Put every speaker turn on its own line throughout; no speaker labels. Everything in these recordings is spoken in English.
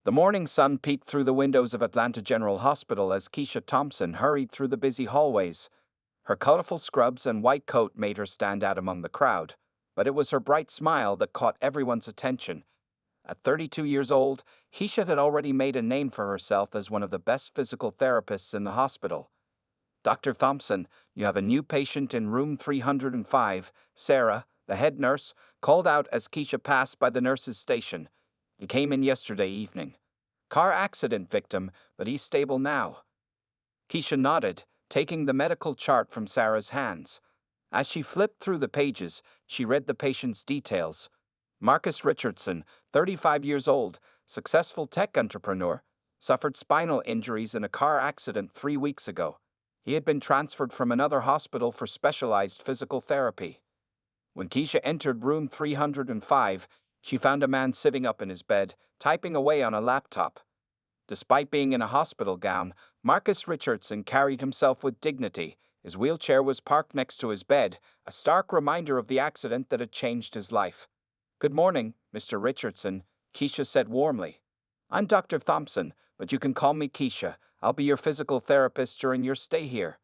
The morning sun peeked through the windows of Atlanta General Hospital as Keisha Thompson hurried through the busy hallways. Her colorful scrubs and white coat made her stand out among the crowd, but it was her bright smile that caught everyone's attention. At 32 years old, Keisha had already made a name for herself as one of the best physical therapists in the hospital. "Dr. Thompson, you have a new patient in room 305, Sarah," the head nurse, called out as Keisha passed by the nurse's station. "He came in yesterday evening. Car accident victim, but he's stable now." Keisha nodded, taking the medical chart from Sarah's hands. As she flipped through the pages, she read the patient's details. Marcus Richardson, 35 years old, successful tech entrepreneur, suffered spinal injuries in a car accident 3 weeks ago. He had been transferred from another hospital for specialized physical therapy. When Keisha entered room 305, she found a man sitting up in his bed, typing away on a laptop. Despite being in a hospital gown, Marcus Richardson carried himself with dignity. His wheelchair was parked next to his bed, a stark reminder of the accident that had changed his life. "Good morning, Mr. Richardson," Keisha said warmly. "I'm Dr. Thompson, but you can call me Keisha. I'll be your physical therapist during your stay here."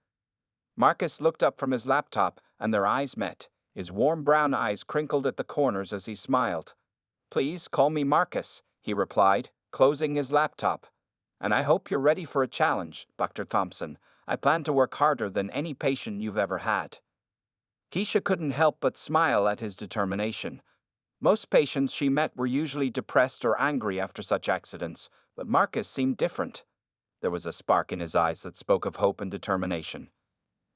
Marcus looked up from his laptop, and their eyes met. His warm brown eyes crinkled at the corners as he smiled. "Please call me Marcus," he replied, closing his laptop. "And I hope you're ready for a challenge, Dr. Thompson. I plan to work harder than any patient you've ever had." Keisha couldn't help but smile at his determination. Most patients she met were usually depressed or angry after such accidents, but Marcus seemed different. There was a spark in his eyes that spoke of hope and determination.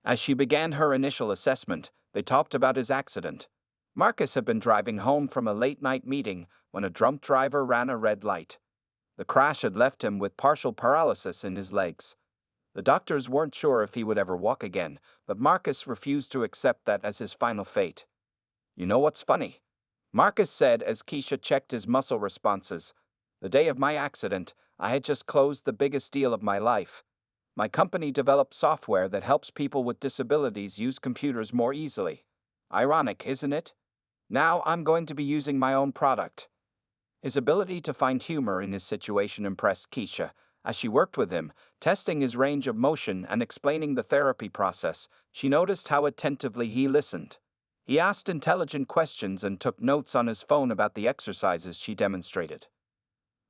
As she began her initial assessment, they talked about his accident. Marcus had been driving home from a late-night meeting when a drunk driver ran a red light. The crash had left him with partial paralysis in his legs. The doctors weren't sure if he would ever walk again, but Marcus refused to accept that as his final fate. "You know what's funny?" Marcus said as Keisha checked his muscle responses. "The day of my accident, I had just closed the biggest deal of my life. My company developed software that helps people with disabilities use computers more easily. Ironic, isn't it? Now I'm going to be using my own product." His ability to find humor in his situation impressed Keisha. As she worked with him, testing his range of motion and explaining the therapy process, she noticed how attentively he listened. He asked intelligent questions and took notes on his phone about the exercises she demonstrated.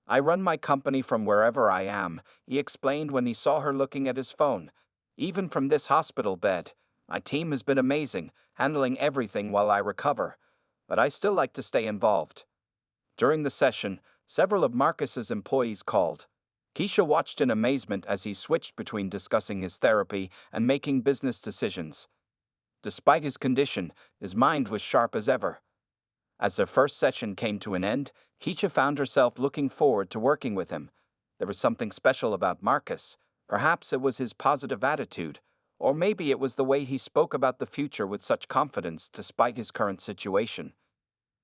"I run my company from wherever I am," he explained when he saw her looking at his phone. "Even from this hospital bed. My team has been amazing, handling everything while I recover. But I still like to stay involved." During the session, several of Marcus's employees called. Keisha watched in amazement as he switched between discussing his therapy and making business decisions. Despite his condition, his mind was sharp as ever. As their first session came to an end, Keisha found herself looking forward to working with him. There was something special about Marcus. Perhaps it was his positive attitude, or maybe it was the way he spoke about the future with such confidence despite his current situation.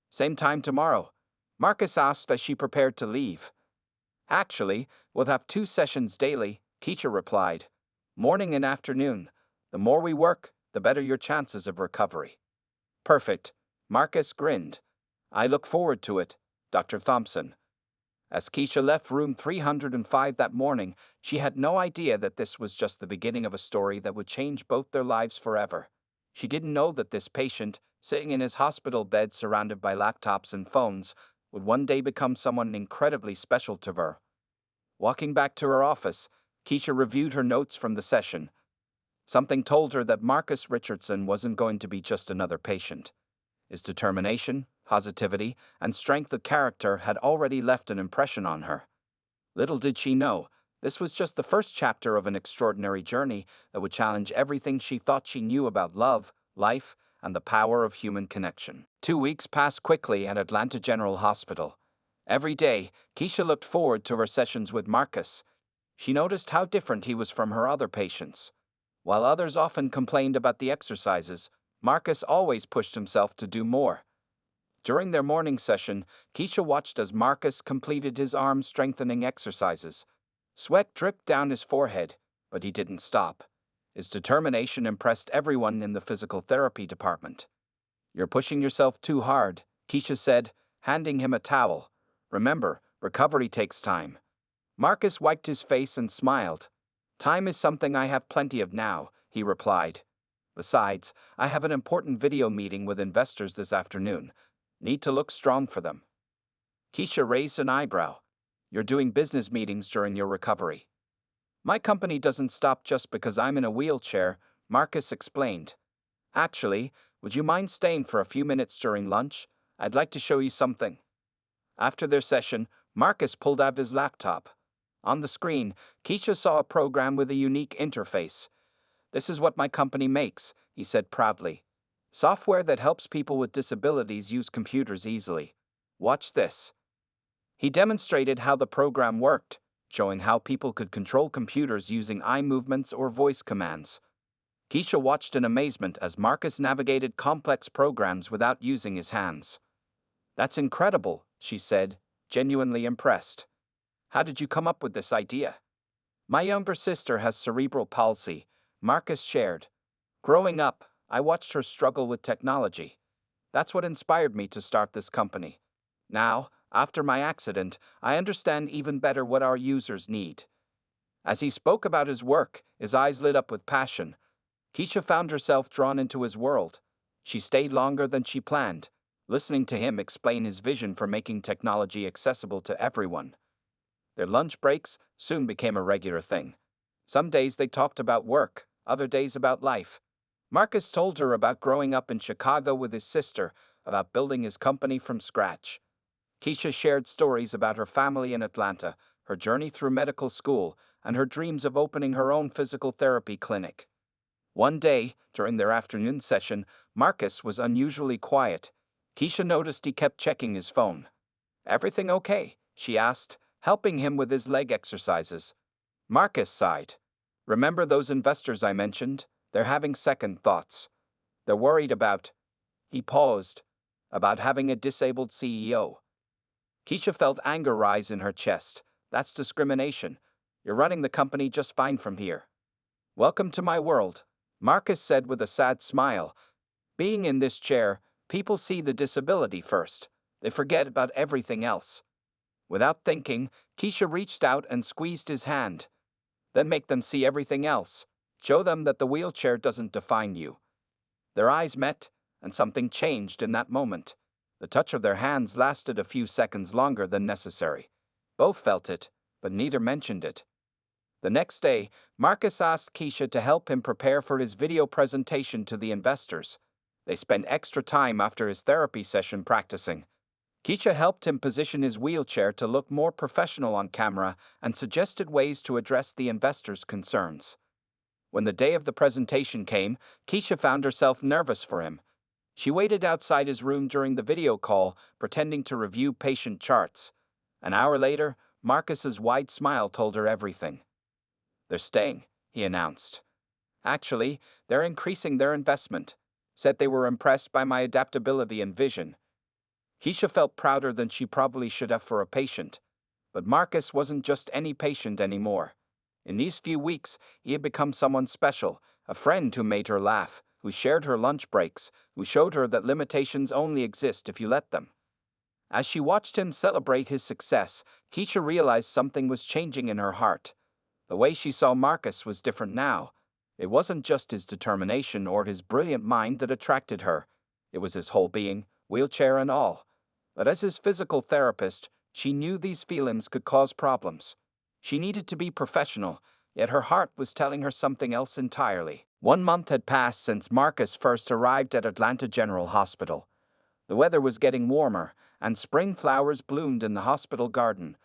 "Same time tomorrow?" Marcus asked as she prepared to leave. "Actually, we'll have 2 sessions daily," Keisha replied. "Morning and afternoon. The more we work, the better your chances of recovery." "Perfect," Marcus grinned. "I look forward to it, Dr. Thompson." As Keisha left room 305 that morning, she had no idea that this was just the beginning of a story that would change both their lives forever. She didn't know that this patient, sitting in his hospital bed surrounded by laptops and phones, would one day become someone incredibly special to her. Walking back to her office, Keisha reviewed her notes from the session. Something told her that Marcus Richardson wasn't going to be just another patient. His determination, positivity, and strength of character had already left an impression on her. Little did she know, this was just the first chapter of an extraordinary journey that would challenge everything she thought she knew about love, life, and the power of human connection. 2 weeks passed quickly at Atlanta General Hospital. Every day, Keisha looked forward to her sessions with Marcus. She noticed how different he was from her other patients. While others often complained about the exercises, Marcus always pushed himself to do more. During their morning session, Keisha watched as Marcus completed his arm-strengthening exercises. Sweat dripped down his forehead, but he didn't stop. His determination impressed everyone in the physical therapy department. "You're pushing yourself too hard," Keisha said, handing him a towel. "Remember, recovery takes time. Marcus wiped his face and smiled. Time is something I have plenty of now, he replied. Besides, I have an important video meeting with investors this afternoon. Need to look strong for them. Keisha raised an eyebrow. You're doing business meetings during your recovery. My company doesn't stop just because I'm in a wheelchair, Marcus explained. Actually, would you mind staying for a few minutes during lunch? I'd like to show you something. After their session, Marcus pulled out his laptop. On the screen, Keisha saw a program with a unique interface. This is what my company makes, he said proudly. Software that helps people with disabilities use computers easily. Watch this. He demonstrated how the program worked, showing how people could control computers using eye movements or voice commands. Keisha watched in amazement as Marcus navigated complex programs without using his hands. That's incredible, she said, genuinely impressed. How did you come up with this idea? My younger sister has cerebral palsy, Marcus shared. Growing up, I watched her struggle with technology. That's what inspired me to start this company. Now, after my accident, I understand even better what our users need. As he spoke about his work, his eyes lit up with passion. Keisha found herself drawn into his world. She stayed longer than she planned, listening to him explain his vision for making technology accessible to everyone. Their lunch breaks soon became a regular thing. Some days they talked about work, other days about life. Marcus told her about growing up in Chicago with his sister, about building his company from scratch. Keisha shared stories about her family in Atlanta, her journey through medical school, and her dreams of opening her own physical therapy clinic. One day, during their afternoon session, Marcus was unusually quiet. Keisha noticed he kept checking his phone. Everything okay? She asked, helping him with his leg exercises. Marcus sighed. Remember those investors I mentioned? They're having second thoughts. They're worried about... He paused. About having a disabled CEO. Keisha felt anger rise in her chest. That's discrimination. You're running the company just fine from here. Welcome to my world, Marcus said with a sad smile. Being in this chair, people see the disability first. They forget about everything else. Without thinking, Keisha reached out and squeezed his hand. Then make them see everything else. Show them that the wheelchair doesn't define you. Their eyes met, and something changed in that moment. The touch of their hands lasted a few seconds longer than necessary. Both felt it, but neither mentioned it. The next day, Marcus asked Keisha to help him prepare for his video presentation to the investors. They spent extra time after his therapy session practicing. Keisha helped him position his wheelchair to look more professional on camera and suggested ways to address the investors' concerns. When the day of the presentation came, Keisha found herself nervous for him. She waited outside his room during the video call, pretending to review patient charts. An hour later, Marcus's wide smile told her everything. They're staying, he announced. Actually, they're increasing their investment. Said they were impressed by my adaptability and vision. Keisha felt prouder than she probably should have for a patient. But Marcus wasn't just any patient anymore. In these few weeks, he had become someone special, a friend who made her laugh, who shared her lunch breaks, who showed her that limitations only exist if you let them. As she watched him celebrate his success, Keisha realized something was changing in her heart. The way she saw Marcus was different now. It wasn't just his determination or his brilliant mind that attracted her. It was his whole being, wheelchair and all. But as his physical therapist, she knew these feelings could cause problems. She needed to be professional, yet her heart was telling her something else entirely. 1 month had passed since Marcus first arrived at Atlanta General Hospital. The weather was getting warmer, and spring flowers bloomed in the hospital garden.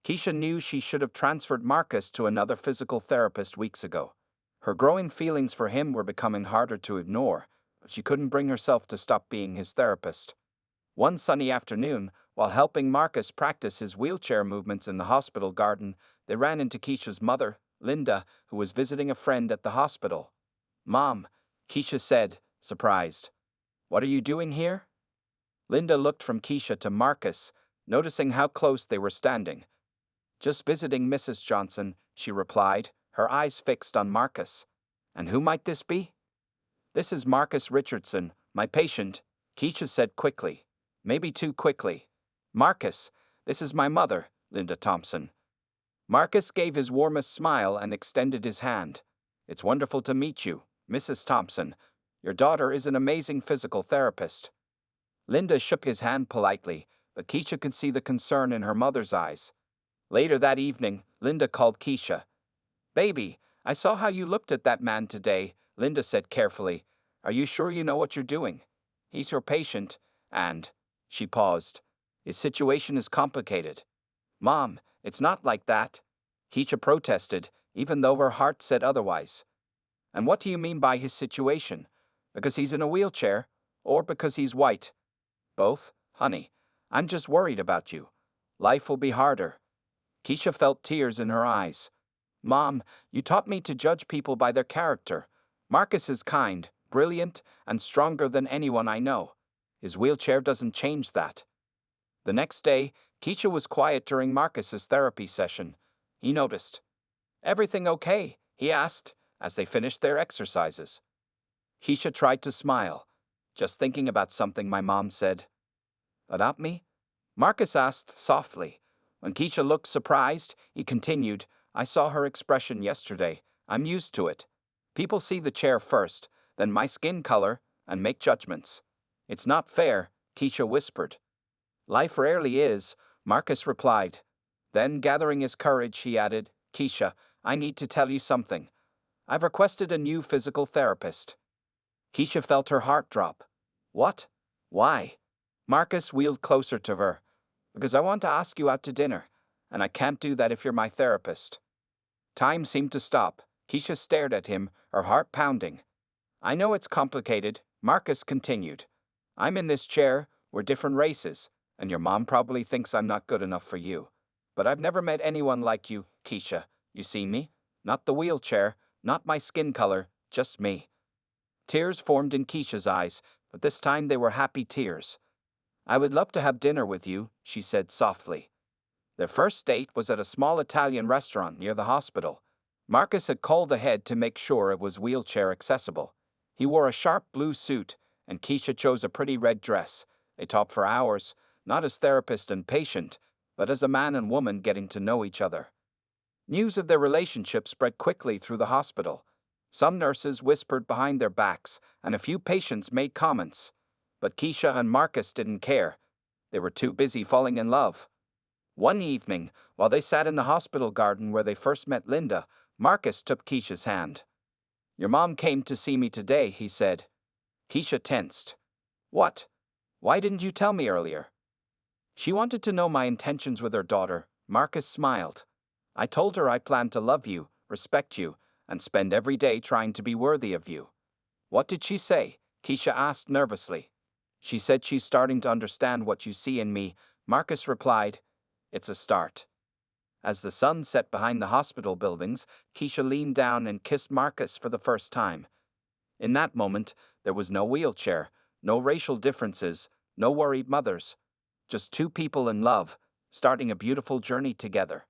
Keisha knew she should have transferred Marcus to another physical therapist weeks ago. Her growing feelings for him were becoming harder to ignore, but she couldn't bring herself to stop being his therapist. One sunny afternoon, while helping Marcus practice his wheelchair movements in the hospital garden, they ran into Keisha's mother, Linda, who was visiting a friend at the hospital. Mom, Keisha said, surprised. What are you doing here? Linda looked from Keisha to Marcus, noticing how close they were standing. Just visiting Mrs. Johnson, she replied, her eyes fixed on Marcus. And who might this be? This is Marcus Richardson, my patient, Keisha said quickly. Maybe too quickly. Marcus, this is my mother, Linda Thompson. Marcus gave his warmest smile and extended his hand. "It's wonderful to meet you, Mrs. Thompson. Your daughter is an amazing physical therapist." Linda shook his hand politely, but Keisha could see the concern in her mother's eyes. Later that evening, Linda called Keisha. "Baby, I saw how you looked at that man today," Linda said carefully. "Are you sure you know what you're doing? He's your patient, and—" she paused. "His situation is complicated." "Mom, it's not like that," Keisha protested, even though her heart said otherwise. "And what do you mean by his situation? Because he's in a wheelchair, or because he's white?" "Both, honey. I'm just worried about you. Life will be harder." Keisha felt tears in her eyes. "Mom, you taught me to judge people by their character. Marcus is kind, brilliant, and stronger than anyone I know. His wheelchair doesn't change that." The next day, Keisha was quiet during Marcus's therapy session. He noticed. "Everything okay?" he asked, as they finished their exercises. Keisha tried to smile. "Just thinking about something my mom said." "About me?" Marcus asked softly. When Keisha looked surprised, he continued, "I saw her expression yesterday. I'm used to it. People see the chair first, then my skin color, and make judgments. It's not fair," Keisha whispered. "Life rarely is," Marcus replied. Then, gathering his courage, he added, "Keisha, I need to tell you something. I've requested a new physical therapist." Keisha felt her heart drop. "What? Why?" Marcus wheeled closer to her. "Because I want to ask you out to dinner, and I can't do that if you're my therapist." Time seemed to stop. Keisha stared at him, her heart pounding. "I know it's complicated," Marcus continued. "I'm in this chair, we're different races, and your mom probably thinks I'm not good enough for you. But I've never met anyone like you, Keisha. You see me? Not the wheelchair, not my skin color, just me." Tears formed in Keisha's eyes, but this time they were happy tears. "I would love to have dinner with you," she said softly. Their first date was at a small Italian restaurant near the hospital. Marcus had called ahead to make sure it was wheelchair accessible. He wore a sharp blue suit, and Keisha chose a pretty red dress. They talked for hours, not as therapist and patient, but as a man and woman getting to know each other. News of their relationship spread quickly through the hospital. Some nurses whispered behind their backs, and a few patients made comments. But Keisha and Marcus didn't care. They were too busy falling in love. One evening, while they sat in the hospital garden where they first met Linda, Marcus took Keisha's hand. "Your mom came to see me today," he said. Keisha tensed. "What? Why didn't you tell me earlier?" "She wanted to know my intentions with her daughter," Marcus smiled. "I told her I planned to love you, respect you, and spend every day trying to be worthy of you." "What did she say?" Keisha asked nervously. "She said she's starting to understand what you see in me," Marcus replied. "It's a start." As the sun set behind the hospital buildings, Keisha leaned down and kissed Marcus for the first time. In that moment, there was no wheelchair, no racial differences, no worried mothers. Just two people in love, starting a beautiful journey together.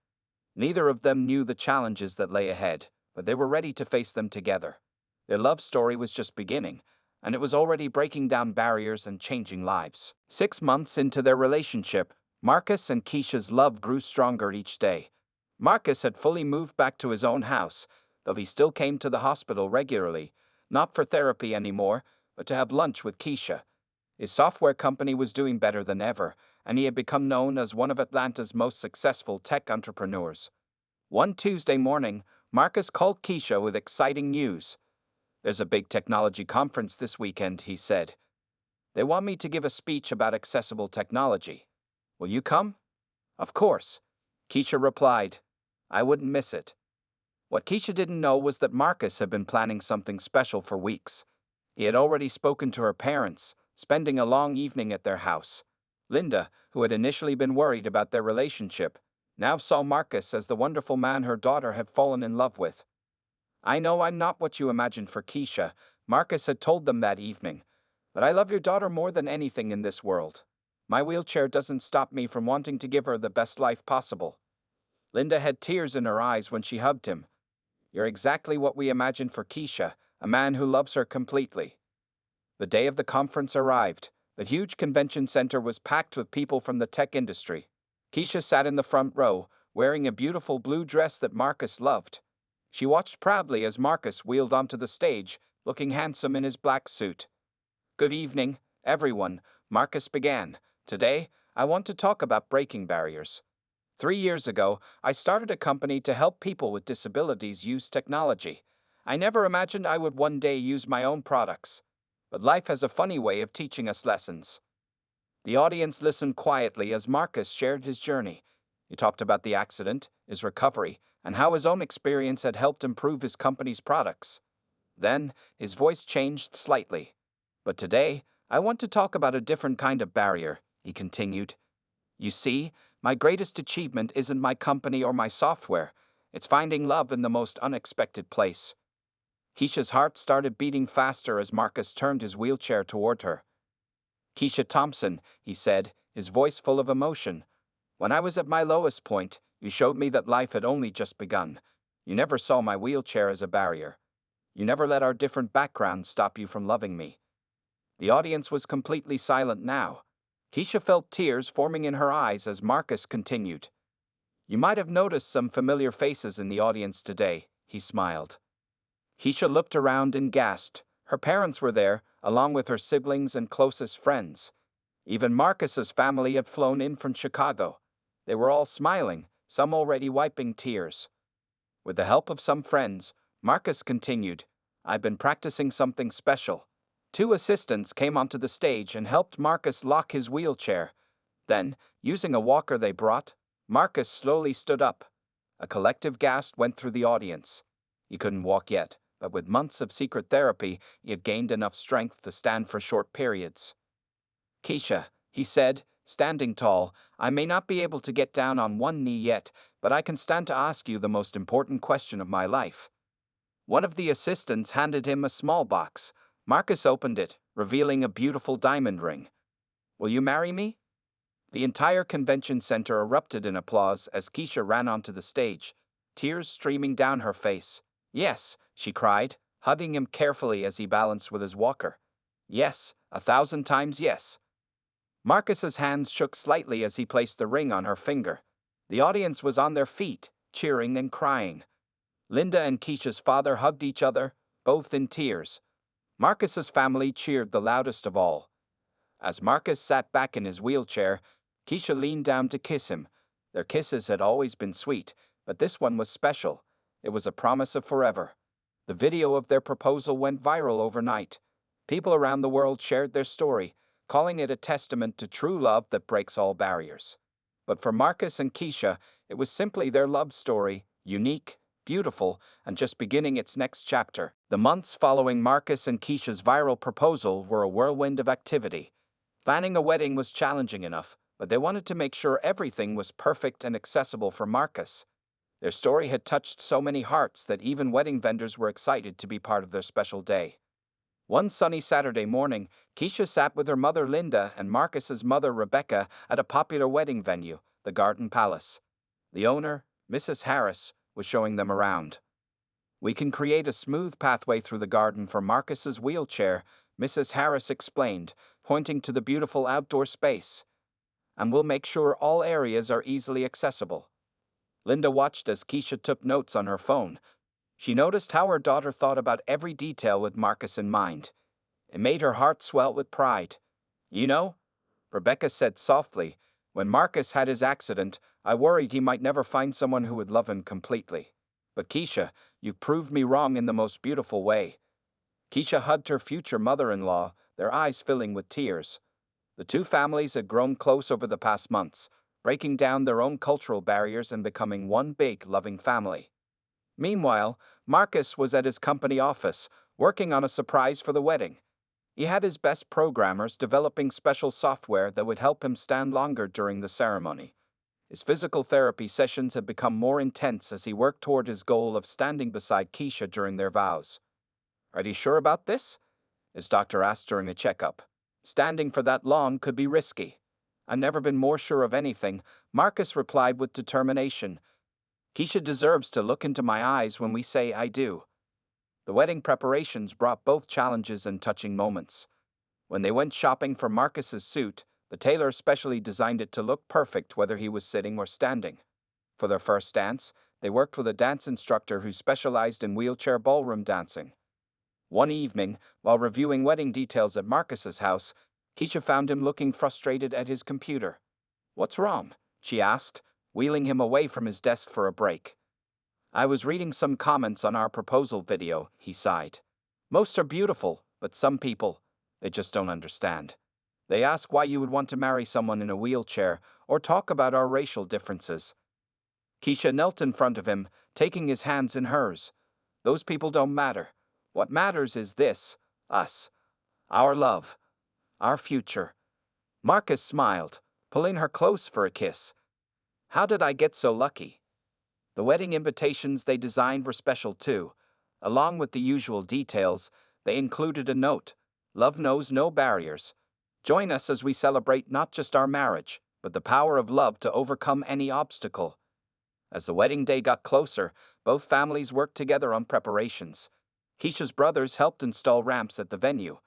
Neither of them knew the challenges that lay ahead, but they were ready to face them together. Their love story was just beginning, and it was already breaking down barriers and changing lives. 6 months into their relationship, Marcus and Keisha's love grew stronger each day. Marcus had fully moved back to his own house, though he still came to the hospital regularly, not for therapy anymore, but to have lunch with Keisha. His software company was doing better than ever, and he had become known as one of Atlanta's most successful tech entrepreneurs. One Tuesday morning, Marcus called Keisha with exciting news. "There's a big technology conference this weekend," he said. "They want me to give a speech about accessible technology. Will you come?" "Of course," Keisha replied. "I wouldn't miss it." What Keisha didn't know was that Marcus had been planning something special for weeks. He had already spoken to her parents, spending a long evening at their house. Linda, who had initially been worried about their relationship, now saw Marcus as the wonderful man her daughter had fallen in love with. "I know I'm not what you imagined for Keisha," Marcus had told them that evening, "but I love your daughter more than anything in this world. My wheelchair doesn't stop me from wanting to give her the best life possible." Linda had tears in her eyes when she hugged him. "You're exactly what we imagined for Keisha, a man who loves her completely." The day of the conference arrived. The huge convention center was packed with people from the tech industry. Keisha sat in the front row, wearing a beautiful blue dress that Marcus loved. She watched proudly as Marcus wheeled onto the stage, looking handsome in his black suit. "Good evening, everyone," Marcus began. "Today, I want to talk about breaking barriers. 3 years ago, I started a company to help people with disabilities use technology. I never imagined I would one day use my own products. But life has a funny way of teaching us lessons." The audience listened quietly as Marcus shared his journey. He talked about the accident, his recovery, and how his own experience had helped improve his company's products. Then, his voice changed slightly. "But today, I want to talk about a different kind of barrier," he continued. "You see, my greatest achievement isn't my company or my software. It's finding love in the most unexpected place." Keisha's heart started beating faster as Marcus turned his wheelchair toward her. "Keisha Thompson," he said, his voice full of emotion. "When I was at my lowest point, you showed me that life had only just begun. You never saw my wheelchair as a barrier. You never let our different backgrounds stop you from loving me." The audience was completely silent now. Keisha felt tears forming in her eyes as Marcus continued. "You might have noticed some familiar faces in the audience today," he smiled. Keisha looked around and gasped. Her parents were there, along with her siblings and closest friends. Even Marcus's family had flown in from Chicago. They were all smiling, some already wiping tears. With the help of some friends, Marcus continued, "I've been practicing something special." 2 assistants came onto the stage and helped Marcus lock his wheelchair. Then, using a walker they brought, Marcus slowly stood up. A collective gasp went through the audience. He couldn't walk yet, but with months of secret therapy, he had gained enough strength to stand for short periods. "Keisha," he said, standing tall, "I may not be able to get down on one knee yet, but I can stand to ask you the most important question of my life." One of the assistants handed him a small box. Marcus opened it, revealing a beautiful diamond ring. "Will you marry me?" The entire convention center erupted in applause as Keisha ran onto the stage, tears streaming down her face. "Yes," she cried, hugging him carefully as he balanced with his walker. "Yes, 1,000 times yes." Marcus's hands shook slightly as he placed the ring on her finger. The audience was on their feet, cheering and crying. Linda and Keisha's father hugged each other, both in tears. Marcus's family cheered the loudest of all. As Marcus sat back in his wheelchair, Keisha leaned down to kiss him. Their kisses had always been sweet, but this one was special. It was a promise of forever. The video of their proposal went viral overnight. People around the world shared their story, calling it a testament to true love that breaks all barriers. But for Marcus and Keisha, it was simply their love story, unique, beautiful, and just beginning its next chapter. The months following Marcus and Keisha's viral proposal were a whirlwind of activity. Planning a wedding was challenging enough, but they wanted to make sure everything was perfect and accessible for Marcus. Their story had touched so many hearts that even wedding vendors were excited to be part of their special day. One sunny Saturday morning, Keisha sat with her mother Linda and Marcus's mother Rebecca at a popular wedding venue, the Garden Palace. The owner, Mrs. Harris, was showing them around. "We can create a smooth pathway through the garden for Marcus's wheelchair," Mrs. Harris explained, pointing to the beautiful outdoor space. "And we'll make sure all areas are easily accessible." Linda watched as Keisha took notes on her phone. She noticed how her daughter thought about every detail with Marcus in mind. It made her heart swell with pride. "You know," Rebecca said softly, "when Marcus had his accident, I worried he might never find someone who would love him completely. But Keisha, you've proved me wrong in the most beautiful way." Keisha hugged her future mother-in-law, their eyes filling with tears. The two families had grown close over the past months, breaking down their own cultural barriers and becoming one big, loving family. Meanwhile, Marcus was at his company office, working on a surprise for the wedding. He had his best programmers developing special software that would help him stand longer during the ceremony. His physical therapy sessions had become more intense as he worked toward his goal of standing beside Keisha during their vows. "Are you sure about this?" his doctor asked during a checkup. "Standing for that long could be risky." "I've never been more sure of anything," Marcus replied with determination. "Keisha deserves to look into my eyes when we say I do." The wedding preparations brought both challenges and touching moments. When they went shopping for Marcus's suit, the tailor specially designed it to look perfect whether he was sitting or standing. For their first dance, they worked with a dance instructor who specialized in wheelchair ballroom dancing. One evening, while reviewing wedding details at Marcus's house, Keisha found him looking frustrated at his computer. "What's wrong?" she asked, wheeling him away from his desk for a break. "I was reading some comments on our proposal video," he sighed. "Most are beautiful, but some people, they just don't understand. They ask why you would want to marry someone in a wheelchair or talk about our racial differences." Keisha knelt in front of him, taking his hands in hers. "Those people don't matter. What matters is this, us. Our love. Our future." Marcus smiled, pulling her close for a kiss. "How did I get so lucky?" The wedding invitations they designed were special too. Along with the usual details, they included a note: "Love knows no barriers. Join us as we celebrate not just our marriage, but the power of love to overcome any obstacle." As the wedding day got closer, both families worked together on preparations. Keisha's brothers helped install ramps at the venue.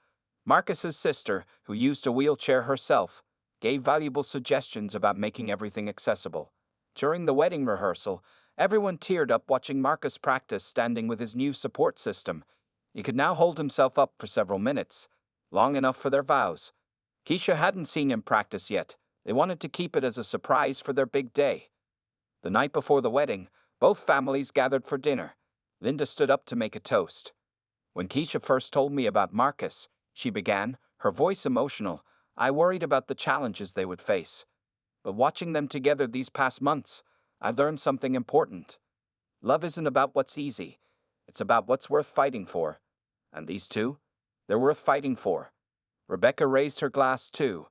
Marcus's sister, who used a wheelchair herself, gave valuable suggestions about making everything accessible. During the wedding rehearsal, everyone teared up watching Marcus practice standing with his new support system. He could now hold himself up for several minutes, long enough for their vows. Keisha hadn't seen him practice yet. They wanted to keep it as a surprise for their big day. The night before the wedding, both families gathered for dinner. Linda stood up to make a toast. "When Keisha first told me about Marcus," she began, her voice emotional, "I worried about the challenges they would face. But watching them together these past months, I learned something important. Love isn't about what's easy. It's about what's worth fighting for. And these two? They're worth fighting for." Rebecca raised her glass too.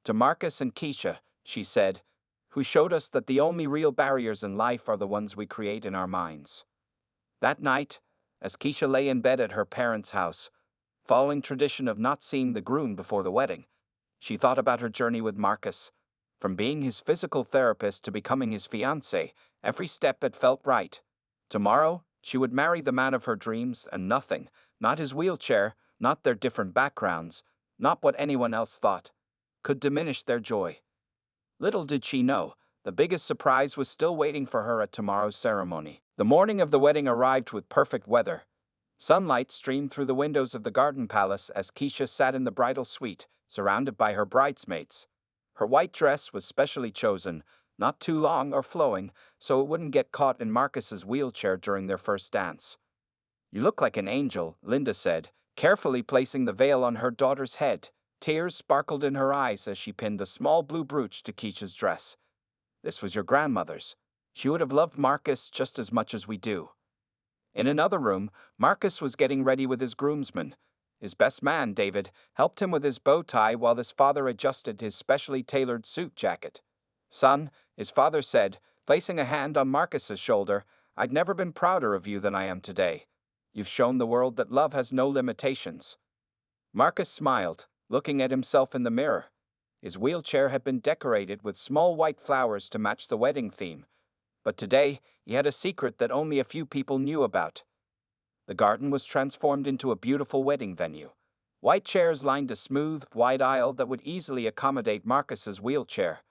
"To Marcus and Keisha," she said, "who showed us that the only real barriers in life are the ones we create in our minds." That night, as Keisha lay in bed at her parents' house, following tradition of not seeing the groom before the wedding, she thought about her journey with Marcus. From being his physical therapist to becoming his fiancé, every step had felt right. Tomorrow, she would marry the man of her dreams, and nothing, not his wheelchair, not their different backgrounds, not what anyone else thought, could diminish their joy. Little did she know, the biggest surprise was still waiting for her at tomorrow's ceremony. The morning of the wedding arrived with perfect weather. Sunlight streamed through the windows of the garden palace as Keisha sat in the bridal suite, surrounded by her bridesmaids. Her white dress was specially chosen, not too long or flowing, so it wouldn't get caught in Marcus's wheelchair during their first dance. "You look like an angel," Linda said, carefully placing the veil on her daughter's head. Tears sparkled in her eyes as she pinned a small blue brooch to Keisha's dress. "This was your grandmother's. She would have loved Marcus just as much as we do." In another room, Marcus was getting ready with his groomsmen. His best man, David, helped him with his bow tie while his father adjusted his specially tailored suit jacket. "Son," his father said, placing a hand on Marcus's shoulder, "I'd never been prouder of you than I am today. You've shown the world that love has no limitations." Marcus smiled, looking at himself in the mirror. His wheelchair had been decorated with small white flowers to match the wedding theme. But today, he had a secret that only a few people knew about. The garden was transformed into a beautiful wedding venue. White chairs lined a smooth, wide aisle that would easily accommodate Marcus's wheelchair.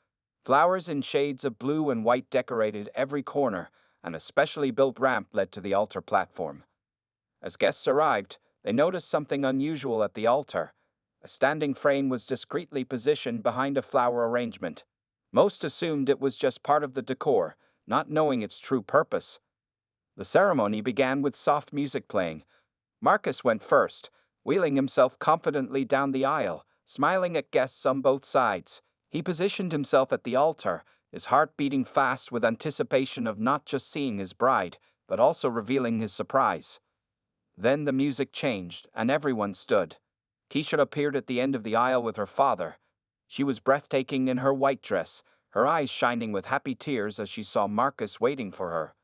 Flowers in shades of blue and white decorated every corner, and a specially built ramp led to the altar platform. As guests arrived, they noticed something unusual at the altar. A standing frame was discreetly positioned behind a flower arrangement. Most assumed it was just part of the decor, not knowing its true purpose. The ceremony began with soft music playing. Marcus went first, wheeling himself confidently down the aisle, smiling at guests on both sides. He positioned himself at the altar, his heart beating fast with anticipation of not just seeing his bride, but also revealing his surprise. Then the music changed, and everyone stood. Keisha appeared at the end of the aisle with her father. She was breathtaking in her white dress, her eyes shining with happy tears as she saw Marcus waiting for her.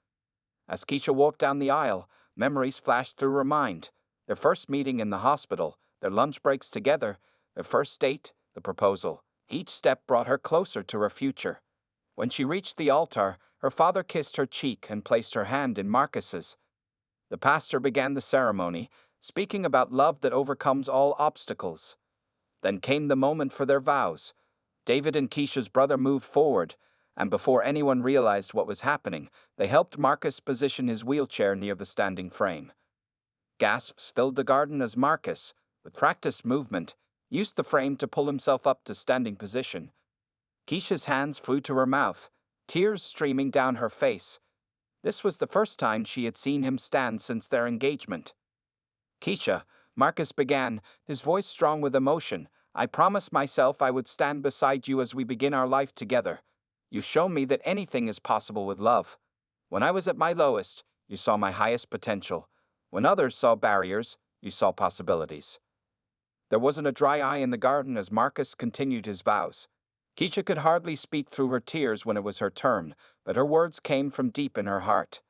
As Keisha walked down the aisle, memories flashed through her mind. Their first meeting in the hospital, their lunch breaks together, their first date, the proposal. Each step brought her closer to her future. When she reached the altar, her father kissed her cheek and placed her hand in Marcus's. The pastor began the ceremony, speaking about love that overcomes all obstacles. Then came the moment for their vows. David and Keisha's brother moved forward, and before anyone realized what was happening, they helped Marcus position his wheelchair near the standing frame. Gasps filled the garden as Marcus, with practiced movement, used the frame to pull himself up to standing position. Keisha's hands flew to her mouth, tears streaming down her face. This was the first time she had seen him stand since their engagement. "Keisha," Marcus began, his voice strong with emotion, "I promised myself I would stand beside you as we begin our life together. You've shown me that anything is possible with love. When I was at my lowest, you saw my highest potential. When others saw barriers, you saw possibilities." There wasn't a dry eye in the garden as Marcus continued his vows. Keisha could hardly speak through her tears when it was her turn, but her words came from deep in her heart.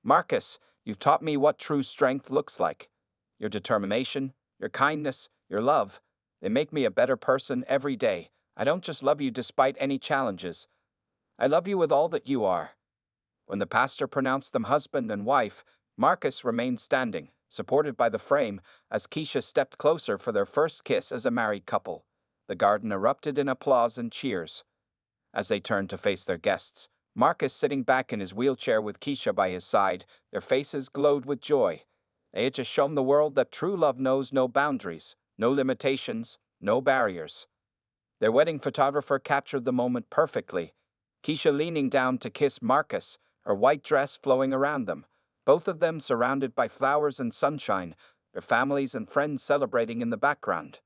"Marcus, you've taught me what true strength looks like. Your determination, your kindness, your love, they make me a better person every day. I don't just love you despite any challenges. I love you with all that you are." When the pastor pronounced them husband and wife, Marcus remained standing, supported by the frame, as Keisha stepped closer for their first kiss as a married couple. The garden erupted in applause and cheers. As they turned to face their guests, Marcus sitting back in his wheelchair with Keisha by his side, their faces glowed with joy. They had just shown the world that true love knows no boundaries, no limitations, no barriers. Their wedding photographer captured the moment perfectly. Keisha leaning down to kiss Marcus, her white dress flowing around them, both of them surrounded by flowers and sunshine, their families and friends celebrating in the background.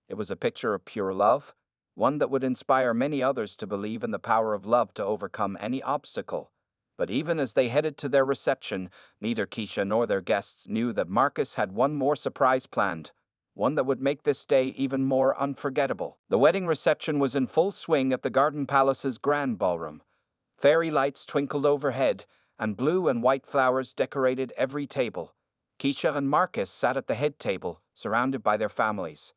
It was a picture of pure love, one that would inspire many others to believe in the power of love to overcome any obstacle. But even as they headed to their reception, neither Keisha nor their guests knew that Marcus had one more surprise planned, one that would make this day even more unforgettable. The wedding reception was in full swing at the Garden Palace's grand ballroom. Fairy lights twinkled overhead, and blue and white flowers decorated every table. Keisha and Marcus sat at the head table, surrounded by their families.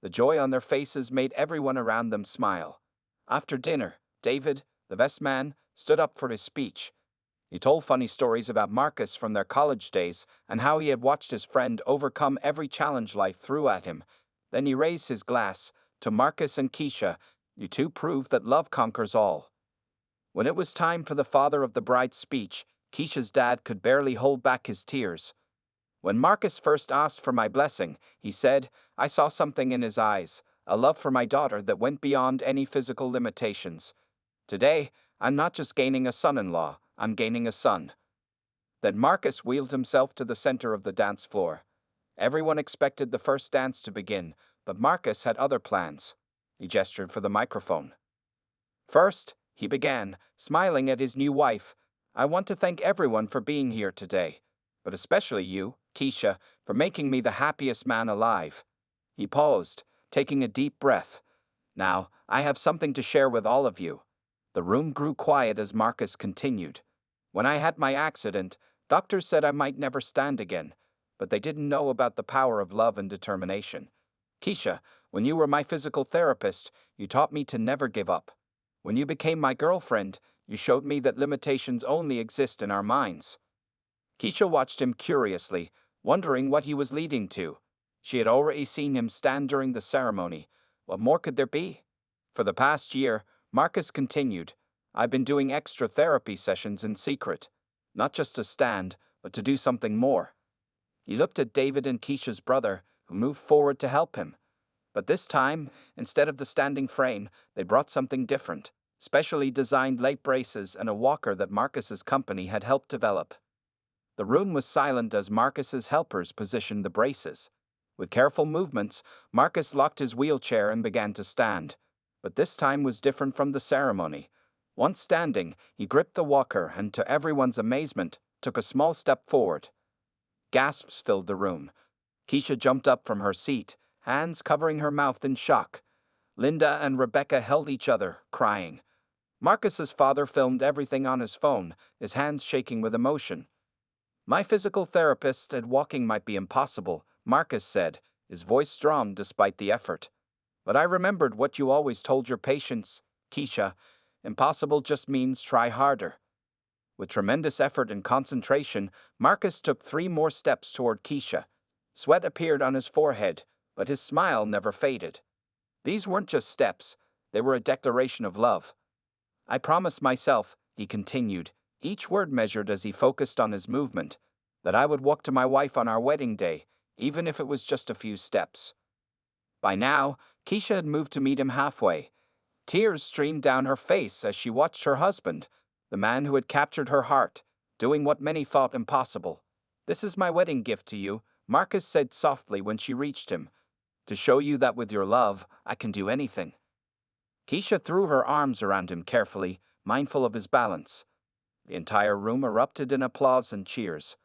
The joy on their faces made everyone around them smile. After dinner, David, the best man, stood up for his speech. He told funny stories about Marcus from their college days and how he had watched his friend overcome every challenge life threw at him. Then he raised his glass. "To Marcus and Keisha, you two proved that love conquers all." When it was time for the father of the bride's speech, Keisha's dad could barely hold back his tears. "When Marcus first asked for my blessing," he said, "I saw something in his eyes, a love for my daughter that went beyond any physical limitations. Today, I'm not just gaining a son-in-law, I'm gaining a son." Then Marcus wheeled himself to the center of the dance floor. Everyone expected the first dance to begin, but Marcus had other plans. He gestured for the microphone. "First," he began, smiling at his new wife, "I want to thank everyone for being here today, but especially you, Keisha, for making me the happiest man alive." He paused, taking a deep breath. "Now, I have something to share with all of you." The room grew quiet as Marcus continued. "When I had my accident, doctors said I might never stand again, but they didn't know about the power of love and determination. Keisha, when you were my physical therapist, you taught me to never give up. When you became my girlfriend, you showed me that limitations only exist in our minds." Keisha watched him curiously, wondering what he was leading to. She had already seen him stand during the ceremony. What more could there be? "For the past year," Marcus continued, "I've been doing extra therapy sessions in secret. Not just to stand, but to do something more." He looked at David and Keisha's brother, who moved forward to help him. But this time, instead of the standing frame, they brought something different, specially designed leg braces and a walker that Marcus's company had helped develop. The room was silent as Marcus's helpers positioned the braces. With careful movements, Marcus locked his wheelchair and began to stand. But this time was different from the ceremony. Once standing, he gripped the walker and, to everyone's amazement, took a small step forward. Gasps filled the room. Keisha jumped up from her seat, hands covering her mouth in shock. Linda and Rebecca held each other, crying. Marcus's father filmed everything on his phone, his hands shaking with emotion. "My physical therapist said walking might be impossible," Marcus said, his voice strong despite the effort. "But I remembered what you always told your patients, Keisha. Impossible just means try harder." With tremendous effort and concentration, Marcus took 3 more steps toward Keisha. Sweat appeared on his forehead, but his smile never faded. These weren't just steps, they were a declaration of love. I promised myself, he continued, each word measured as he focused on his movement, that I would walk to my wife on our wedding day, even if it was just a few steps. By now, Keisha had moved to meet him halfway. Tears streamed down her face as she watched her husband, the man who had captured her heart, doing what many thought impossible. "This is my wedding gift to you," Marcus said softly when she reached him, "to show you that with your love, I can do anything." Keisha threw her arms around him carefully, mindful of his balance. The entire room erupted in applause and cheers.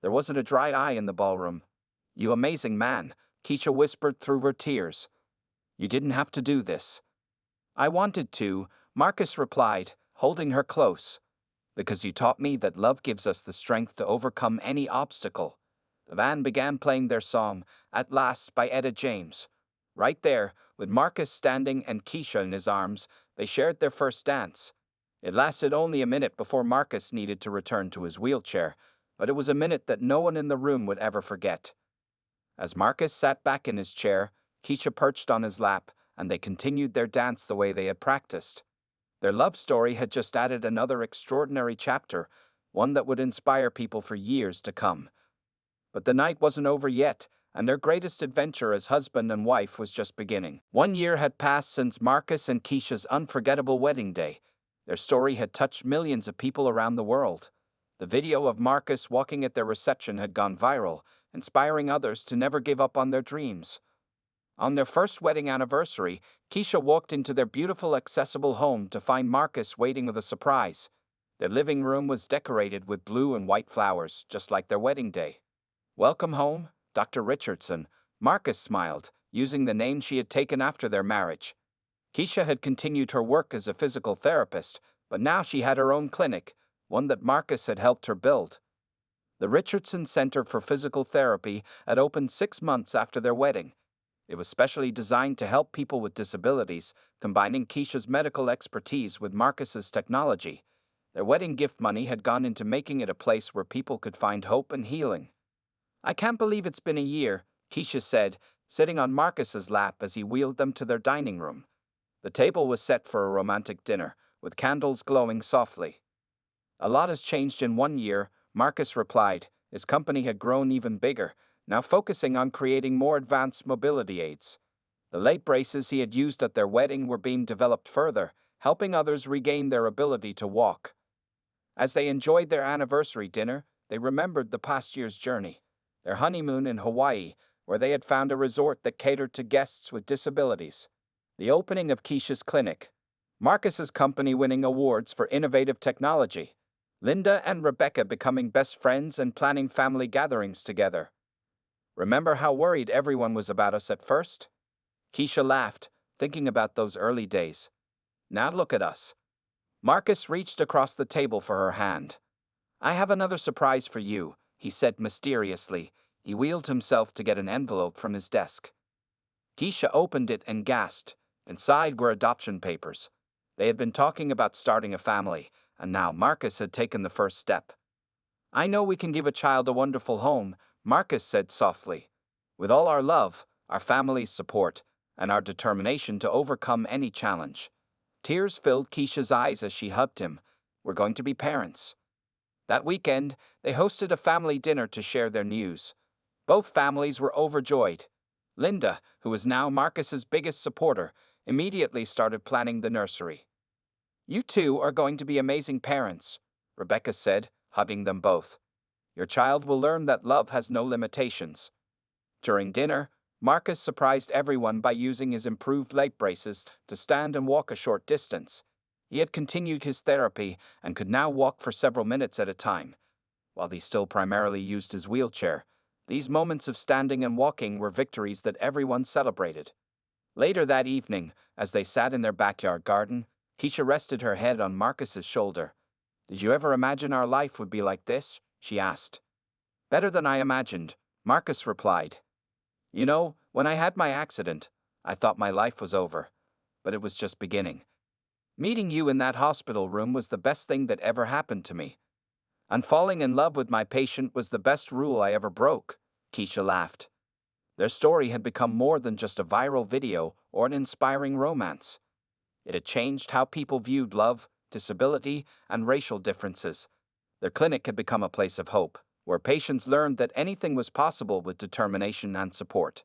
There wasn't a dry eye in the ballroom. "You amazing man," Keisha whispered through her tears. "You didn't have to do this." "I wanted to," Marcus replied, holding her close, "because you taught me that love gives us the strength to overcome any obstacle." The band began playing their song, "At Last" by Etta James. Right there, with Marcus standing and Keisha in his arms, they shared their first dance. It lasted only a minute before Marcus needed to return to his wheelchair, but it was a minute that no one in the room would ever forget. As Marcus sat back in his chair, Keisha perched on his lap, and they continued their dance the way they had practiced. Their love story had just added another extraordinary chapter, one that would inspire people for years to come. But the night wasn't over yet, and their greatest adventure as husband and wife was just beginning. 1 year had passed since Marcus and Keisha's unforgettable wedding day. Their story had touched millions of people around the world. The video of Marcus walking at their reception had gone viral, inspiring others to never give up on their dreams. On their first wedding anniversary, Keisha walked into their beautiful, accessible home to find Marcus waiting with a surprise. Their living room was decorated with blue and white flowers, just like their wedding day. "Welcome home, Dr. Richardson," Marcus smiled, using the name she had taken after their marriage. Keisha had continued her work as a physical therapist, but now she had her own clinic, one that Marcus had helped her build. The Richardson Center for Physical Therapy had opened 6 months after their wedding. It was specially designed to help people with disabilities, combining Keisha's medical expertise with Marcus's technology. Their wedding gift money had gone into making it a place where people could find hope and healing. "I can't believe it's been a year," Keisha said, sitting on Marcus's lap as he wheeled them to their dining room. The table was set for a romantic dinner, with candles glowing softly. "A lot has changed in 1 year," Marcus replied. His company had grown even bigger, now focusing on creating more advanced mobility aids. The leg braces he had used at their wedding were being developed further, helping others regain their ability to walk. As they enjoyed their anniversary dinner, they remembered the past year's journey, their honeymoon in Hawaii, where they had found a resort that catered to guests with disabilities, the opening of Keisha's clinic, Marcus's company winning awards for innovative technology, Linda and Rebecca becoming best friends and planning family gatherings together. "Remember how worried everyone was about us at first?" Keisha laughed, thinking about those early days. "Now look at us." Marcus reached across the table for her hand. "I have another surprise for you," he said mysteriously. He wheeled himself to get an envelope from his desk. Keisha opened it and gasped. Inside were adoption papers. They had been talking about starting a family, and now Marcus had taken the first step. "I know we can give a child a wonderful home," Marcus said softly. "With all our love, our family's support, and our determination to overcome any challenge." Tears filled Keisha's eyes as she hugged him. "We're going to be parents." That weekend, they hosted a family dinner to share their news. Both families were overjoyed. Linda, who was now Marcus's biggest supporter, immediately started planning the nursery. "You two are going to be amazing parents," Rebecca said, hugging them both. "Your child will learn that love has no limitations." During dinner, Marcus surprised everyone by using his improved leg braces to stand and walk a short distance. He had continued his therapy and could now walk for several minutes at a time. While he still primarily used his wheelchair, these moments of standing and walking were victories that everyone celebrated. Later that evening, as they sat in their backyard garden, Keisha rested her head on Marcus's shoulder. "Did you ever imagine our life would be like this?" she asked. "Better than I imagined," Marcus replied. "You know, when I had my accident, I thought my life was over, but it was just beginning. Meeting you in that hospital room was the best thing that ever happened to me. And falling in love with my patient was the best rule I ever broke," Keisha laughed. Their story had become more than just a viral video or an inspiring romance. It had changed how people viewed love, disability, and racial differences. Their clinic had become a place of hope, where patients learned that anything was possible with determination and support.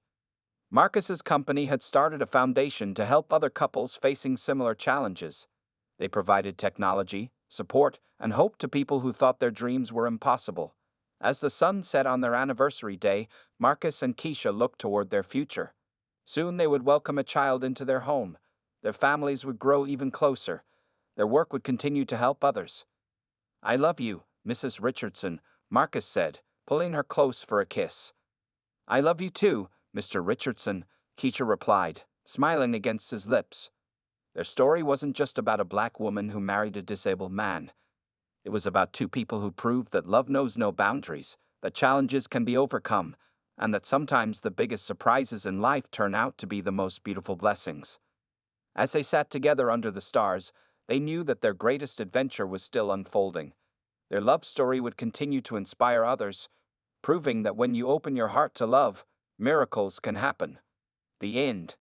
Marcus's company had started a foundation to help other couples facing similar challenges. They provided technology, support, and hope to people who thought their dreams were impossible. As the sun set on their anniversary day, Marcus and Keisha looked toward their future. Soon they would welcome a child into their home. Their families would grow even closer. Their work would continue to help others. "I love you, Mrs. Richardson," Marcus said, pulling her close for a kiss. "I love you too, Mr. Richardson," Keisha replied, smiling against his lips. Their story wasn't just about a black woman who married a disabled man. It was about two people who proved that love knows no boundaries, that challenges can be overcome, and that sometimes the biggest surprises in life turn out to be the most beautiful blessings. As they sat together under the stars, they knew that their greatest adventure was still unfolding. Their love story would continue to inspire others, proving that when you open your heart to love, miracles can happen. The end.